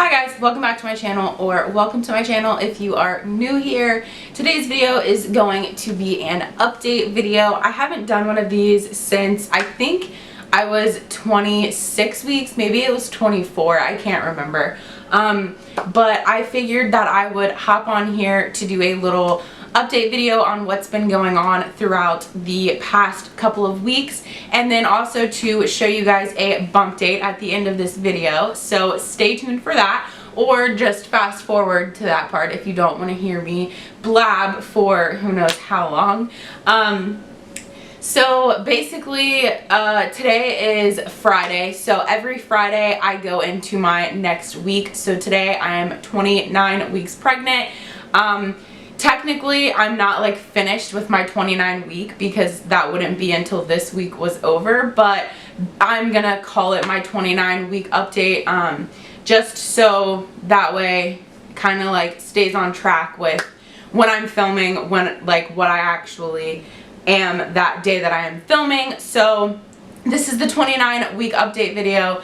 Hi guys, welcome back to my channel, or welcome to my channel if you are new here. Today's video is going to be an update video. I haven't done one of these since I think I was 26 weeks, maybe it was 24, I can't remember. But I figured that I would hop on here to do a little update video on what's been going on throughout the past couple of weeks, and then also to show you guys a bump date at the end of this video. So stay tuned for that, or just fast forward to that part if you don't want to hear me blab for who knows how long. So basically today is Friday, so every Friday I go into my next week. So today I am 29 weeks pregnant. Technically, I'm not like finished with my 29 week because that wouldn't be until this week was over, but I'm gonna call it my 29 week update, just so that way kind of like stays on track with when I'm filming, when like what I actually am that day that I am filming. So this is the 29 week update video.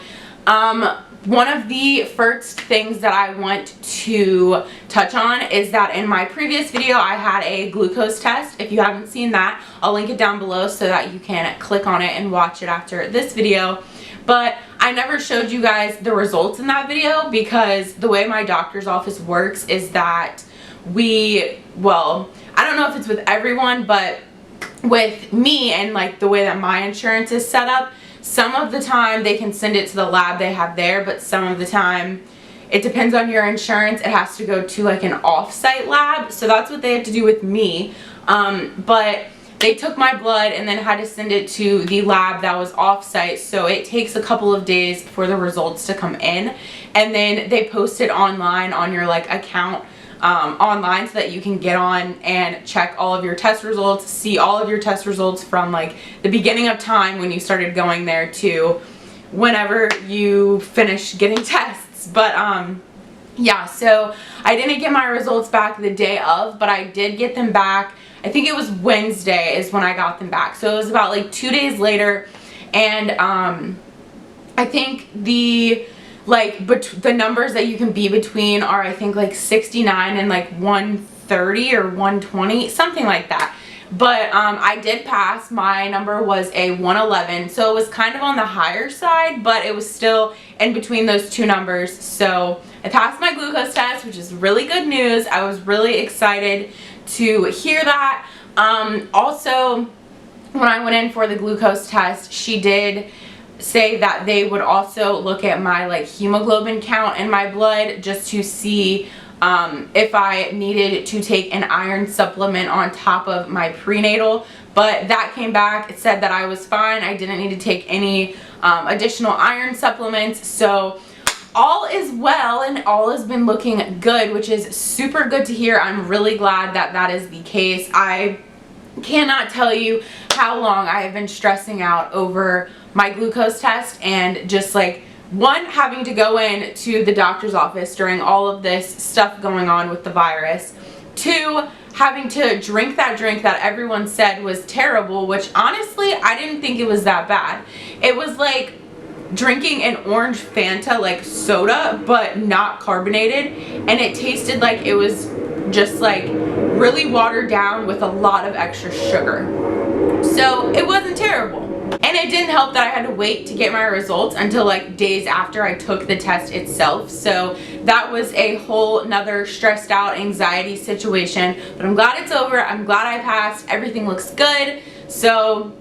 One of the first things that I want to touch on is that in my previous video I had a glucose test. If you haven't seen that, I'll link it down below so that you can click on it and watch it after this video. But I never showed you guys the results in that video because the way my doctor's office works is that well, I don't know if it's with everyone, but with me and like the way that my insurance is set up, some of the time they can send it to the lab they have there, but some of the time it depends on your insurance. It has to go to like an off-site lab. So that's what they had to do with me. But they took my blood and then had to send it to the lab that was off-site. So it takes a couple of days for the results to come in. And then they post it online on your like account online so that you can get on and check all of your test results, see all of your test results from like the beginning of time when you started going there to whenever you finish getting tests. But yeah, so I didn't get my results back the day of, but I did get them back. I think it was Wednesday is when I got them back. So it was about like 2 days later, and I think the numbers that you can be between are I think like 69 and like 130 or 120, something like that. But I did pass. My number was a 111, so it was kind of on the higher side, but it was still in between those two numbers. So I passed my glucose test, which is really good news. I was really excited to hear that. Also, when I went in for the glucose test, she did say that they would also look at my like hemoglobin count in my blood just to see if I needed to take an iron supplement on top of my prenatal. But that came back. It said that I was fine. I didn't need to take any additional iron supplements. So all is well and all has been looking good, which is super good to hear. I'm really glad that that is the case. I cannot tell you how long I have been stressing out over my glucose test, and just like having to go in to the doctor's office during all of this stuff going on with the virus, 2, having to drink that drink that everyone said was terrible, which honestly I didn't think it was that bad. It was like drinking an orange Fanta, like soda, but not carbonated, and it tasted like it was just like really watered down with a lot of extra sugar. So it wasn't terrible. And it didn't help that I had to wait to get my results until like days after I took the test itself. So that was a whole nother stressed out anxiety situation. But I'm glad it's over. I'm glad I passed. Everything looks good. So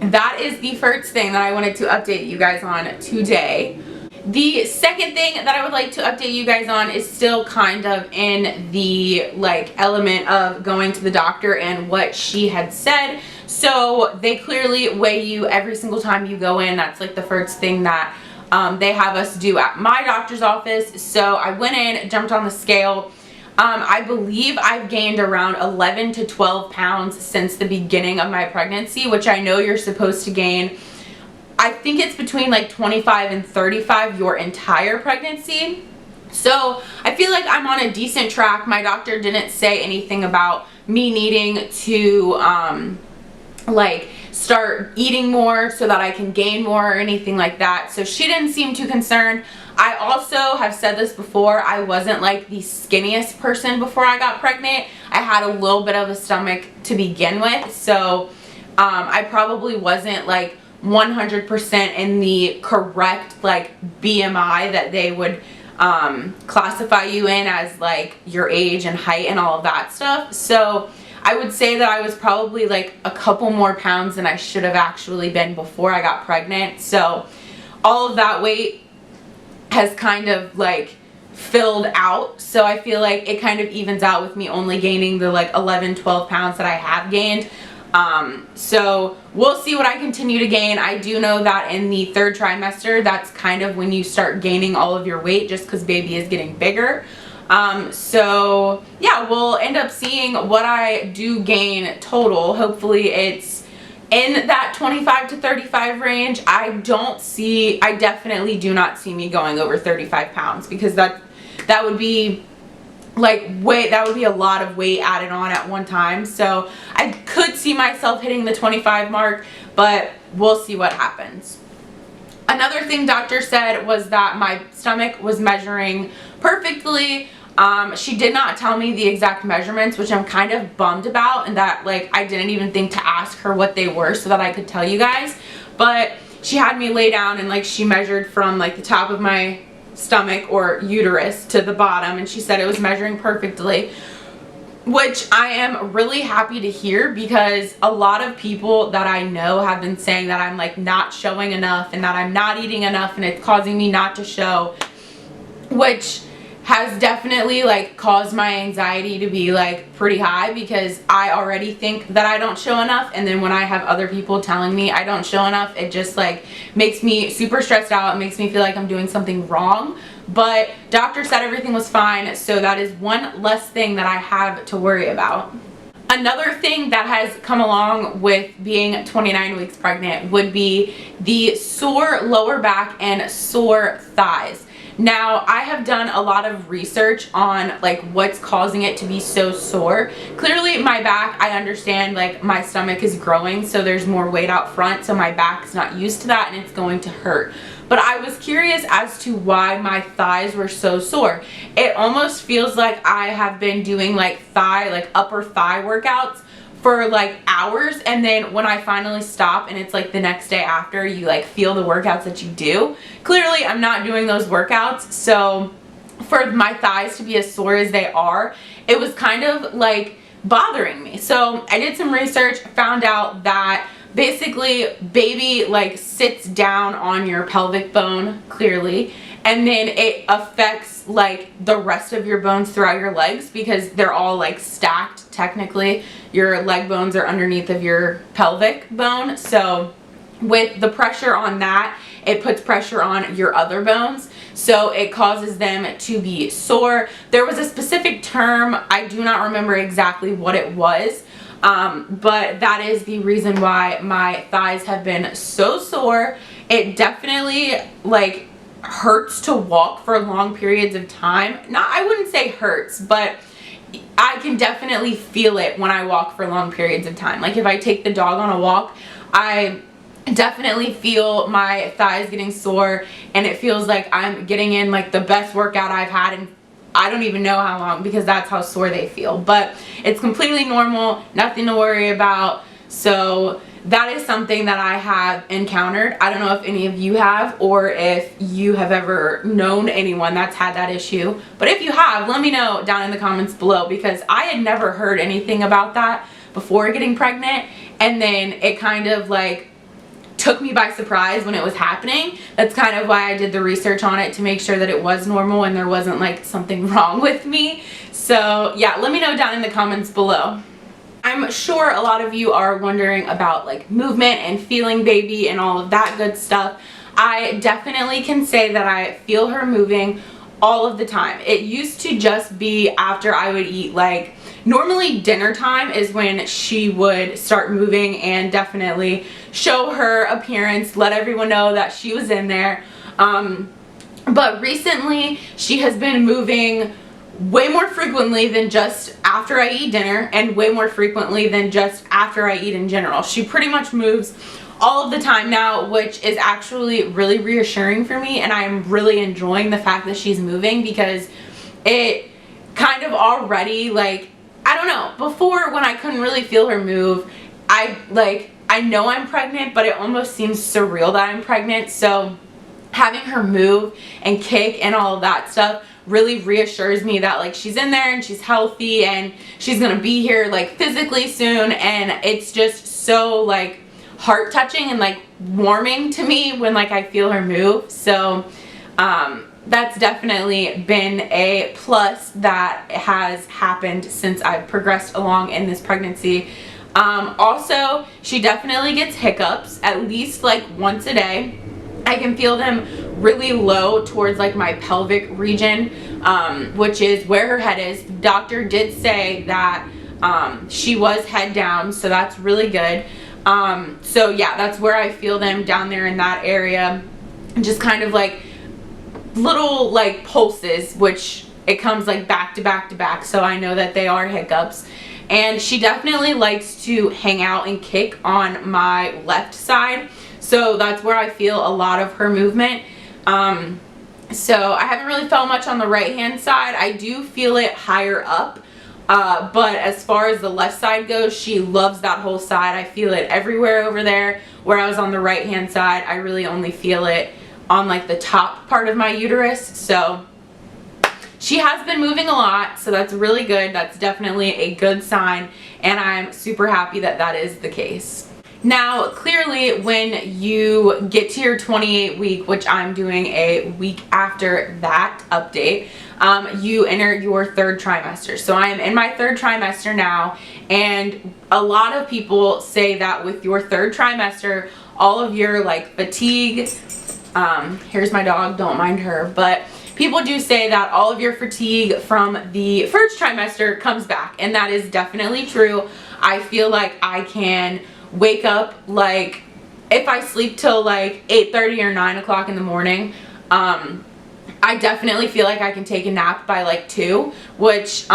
that is the first thing that I wanted to update you guys on today. The second thing that I would like to update you guys on is still kind of in the like element of going to the doctor and what she had said. So they clearly weigh you every single time you go in. That's like the first thing that they have us do at my doctor's office. So I went in, jumped on the scale. I believe I've gained around 11 to 12 pounds since the beginning of my pregnancy, which I know you're supposed to gain. I think it's between like 25 and 35 your entire pregnancy. So I feel like I'm on a decent track. My doctor didn't say anything about me needing to like start eating more so that I can gain more or anything like that. So she didn't seem too concerned. I also have said this before, I wasn't like the skinniest person before I got pregnant. I had a little bit of a stomach to begin with, so I probably wasn't like 100% in the correct like BMI that they would classify you in as like your age and height and all of that stuff. So I would say that I was probably like a couple more pounds than I should have actually been before I got pregnant. So all of that weight has kind of like filled out, so I feel like it kind of evens out with me only gaining the like 11-12 pounds that I have gained. So we'll see what I continue to gain. I do know that in the 3rd trimester, that's kind of when you start gaining all of your weight, just because baby is getting bigger. So yeah, we'll end up seeing what I do gain total. Hopefully it's in that 25 to 35 range. I definitely do not see me going over 35 pounds, because that would be like that would be a lot of weight added on at one time. So I could see myself hitting the 25 mark, but we'll see what happens. Another thing doctor said was that my stomach was measuring perfectly. She did not tell me the exact measurements, which I'm kind of bummed about, and that like I didn't even think to ask her what they were so that I could tell you guys. But she had me lay down and like she measured from like the top of my stomach or uterus to the bottom, and she said it was measuring perfectly, which I am really happy to hear, because a lot of people that I know have been saying that I'm like not showing enough and that I'm not eating enough and it's causing me not to show, which has definitely like caused my anxiety to be like pretty high, because I already think that I don't show enough, and then when I have other people telling me I don't show enough, it just like makes me super stressed out. It makes me feel like I'm doing something wrong. But doctor said everything was fine, so that is one less thing that I have to worry about. Another thing that has come along with being 29 weeks pregnant would be the sore lower back and sore thighs. Now, I have done a lot of research on like what's causing it to be so sore. Clearly my back, I understand like my stomach is growing, so there's more weight out front, so my back's not used to that and it's going to hurt. But I was curious as to why my thighs were so sore. It almost feels like I have been doing like upper thigh workouts for like hours, and then when I finally stop and it's like the next day after, you like feel the workouts that you do. Clearly I'm not doing those workouts, so for my thighs to be as sore as they are, it was kind of like bothering me. So I did some research, found out that basically baby like sits down on your pelvic bone, clearly, and then it affects like the rest of your bones throughout your legs, because they're all like stacked technically. Your leg bones are underneath of your pelvic bone, so with the pressure on that, it puts pressure on your other bones, so it causes them to be sore. There was a specific term, I do not remember exactly what it was, but that is the reason why my thighs have been so sore. It definitely like hurts to walk for long periods of time. Now, I wouldn't say hurts, but I can definitely feel it when I walk for long periods of time. Like if I take the dog on a walk, I definitely feel my thighs getting sore, and it feels like I'm getting in like the best workout I've had in I don't even know how long, because that's how sore they feel. But it's completely normal, nothing to worry about. So that is something that I have encountered. I don't know if any of you have, or if you have ever known anyone that's had that issue. But if you have, let me know down in the comments below, because I had never heard anything about that before getting pregnant. And then it kind of like took me by surprise when it was happening. That's kind of why I did the research on it, to make sure that it was normal and there wasn't like something wrong with me. So yeah, let me know down in the comments below. I'm sure a lot of you are wondering about like movement and feeling baby and all of that good stuff. I definitely can say that I feel her moving all of the time. It used to just be after I would eat, like normally dinner time is when she would start moving and definitely show her appearance, let everyone know that she was in there. But recently she has been moving way more frequently than just after I eat dinner, and way more frequently than just after I eat in general. She pretty much moves all of the time now, which is actually really reassuring for me, and I'm really enjoying the fact that she's moving, because it kind of already, like, I don't know, before when I couldn't really feel her move, I know I'm pregnant, but it almost seems surreal that I'm pregnant. So having her move and kick and all of that stuff really reassures me that, like, she's in there and she's healthy and she's gonna be here, like, physically soon. And it's just so, like, heart touching and, like, warming to me when, like, I feel her move. So that's definitely been a plus that has happened since I've progressed along in this pregnancy. Also, she definitely gets hiccups at least like once a day. I can feel them really low towards like my pelvic region, which is where her head is. The doctor did say that she was head down, so that's really good. So yeah, that's where I feel them, down there in that area, and just kind of like little like pulses, which it comes like back to back to back, so I know that they are hiccups. And she definitely likes to hang out and kick on my left side, so that's where I feel a lot of her movement. So I haven't really felt much on the right hand side. I do feel it higher up, but as far as the left side goes, she loves that whole side. I feel it everywhere over there, whereas on the right hand side I really only feel it on like the top part of my uterus. So she has been moving a lot, so that's really good. That's definitely a good sign, and I'm super happy that that is the case. Now, clearly, when you get to your 28th week, which I'm doing a week after that update, you enter your third trimester. So I am in my third trimester now, and a lot of people say that with your third trimester, all of your like fatigue, here's my dog, don't mind her, but people do say that all of your fatigue from the first trimester comes back, and that is definitely true. I feel like I can wake up, like, if I sleep till like 8:30 or 9 o'clock in the morning, I definitely feel like I can take a nap by like 2, which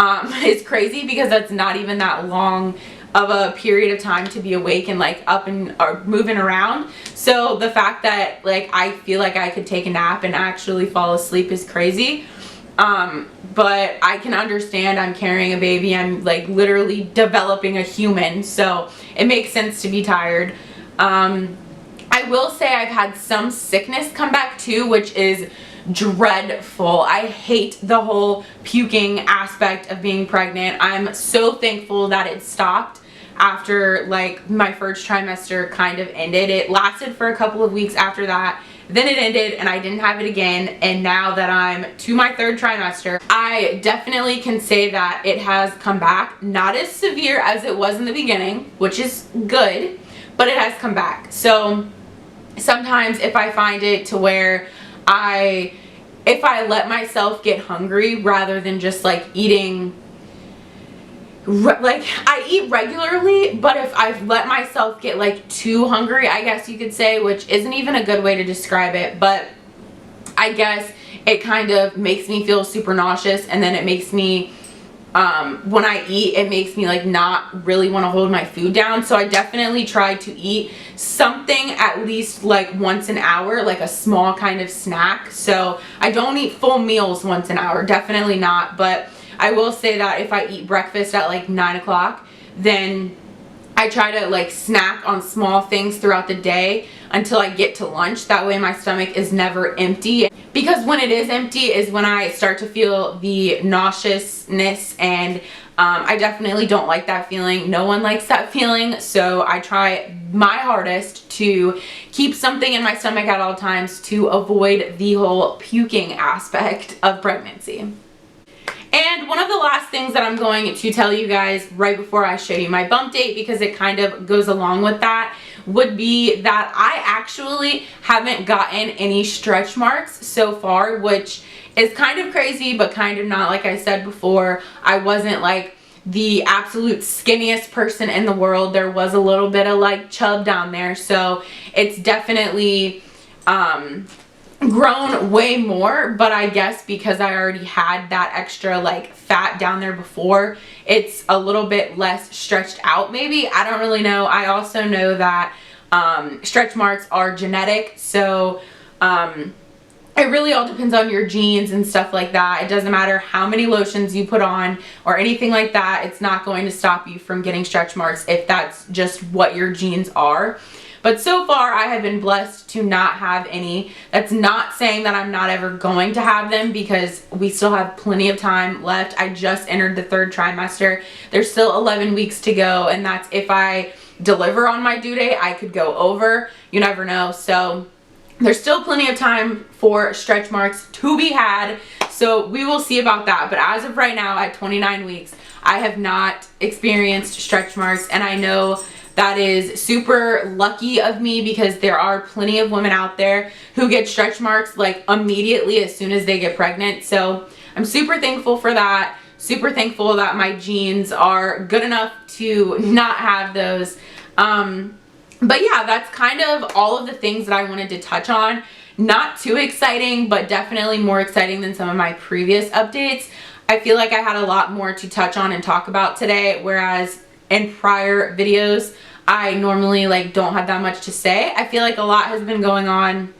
is crazy because that's not even that long of a period of time to be awake and like up and or moving around. So the fact that like I feel like I could take a nap and actually fall asleep is crazy. But I can understand, I'm carrying a baby, I'm like literally developing a human, so it makes sense to be tired. I will say I've had some sickness come back too, which is dreadful. I hate the whole puking aspect of being pregnant. I'm so thankful that it stopped after like my first trimester kind of ended. It lasted for a couple of weeks after that, then it ended and I didn't have it again. And now that I'm to my third trimester, I definitely can say that it has come back. Not as severe as it was in the beginning, which is good, but it has come back. So sometimes if I find it to where if I let myself get hungry rather than just like eating, like I eat regularly, but if I've let myself get like too hungry, I guess you could say, which isn't even a good way to describe it, but I guess it kind of makes me feel super nauseous, and then it makes me when I eat, it makes me like not really want to hold my food down. So I definitely try to eat something at least like once an hour, like a small kind of snack. So I don't eat full meals once an hour, definitely not. But I will say that if I eat breakfast at like 9 o'clock, then I try to like snack on small things throughout the day until I get to lunch. That way my stomach is never empty, because when it is empty is when I start to feel the nauseousness, and I definitely don't like that feeling. No one likes that feeling, so I try my hardest to keep something in my stomach at all times to avoid the whole puking aspect of pregnancy. And one of the last things that I'm going to tell you guys right before I show you my bump date, because it kind of goes along with that, would be that I actually haven't gotten any stretch marks so far, which is kind of crazy, but kind of not. Like I said before, I wasn't like the absolute skinniest person in the world. There was a little bit of like chub down there, so it's definitely grown way more. But I guess because I already had that extra like fat down there before, it's a little bit less stretched out maybe. I don't really know. I also know that Stretch marks are genetic, so it really all depends on your genes and stuff like that. It doesn't matter how many lotions you put on or anything like that. It's not going to stop you from getting stretch marks if that's just what your genes are. But so far, I have been blessed to not have any. That's not saying that I'm not ever going to have them, because we still have plenty of time left. I just entered the 3rd trimester. There's still 11 weeks to go, and that's if I deliver on my due date. I could go over. You never know. So there's still plenty of time for stretch marks to be had. So we will see about that. But as of right now, at 29 weeks, I have not experienced stretch marks, and I know that is super lucky of me, because there are plenty of women out there who get stretch marks like immediately as soon as they get pregnant. So I'm super thankful for that. Super thankful that my genes are good enough to not have those. But yeah, that's kind of all of the things that I wanted to touch on. Not too exciting, but definitely more exciting than some of my previous updates. I feel like I had a lot more to touch on and talk about today, whereas in prior videos, I normally don't have that much to say. I feel like a lot has been going on,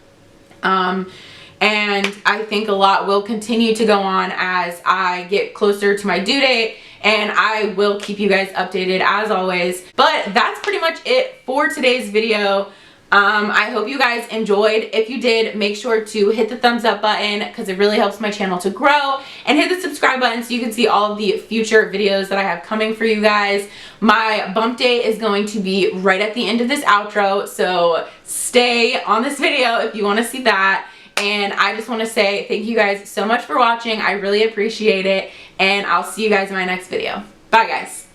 and I think a lot will continue to go on as I get closer to my due date, and I will keep you guys updated as always. But that's pretty much it for today's video. I hope you guys enjoyed. If you did, make sure to hit the thumbs up button, because it really helps my channel to grow, and hit the subscribe button so you can see all of the future videos that I have coming for you guys. My bump date is going to be right at the end of this outro, so stay on this video if you want to see that. And I just want to say thank you guys so much for watching. I really appreciate it, and I'll see you guys in my next video. Bye guys.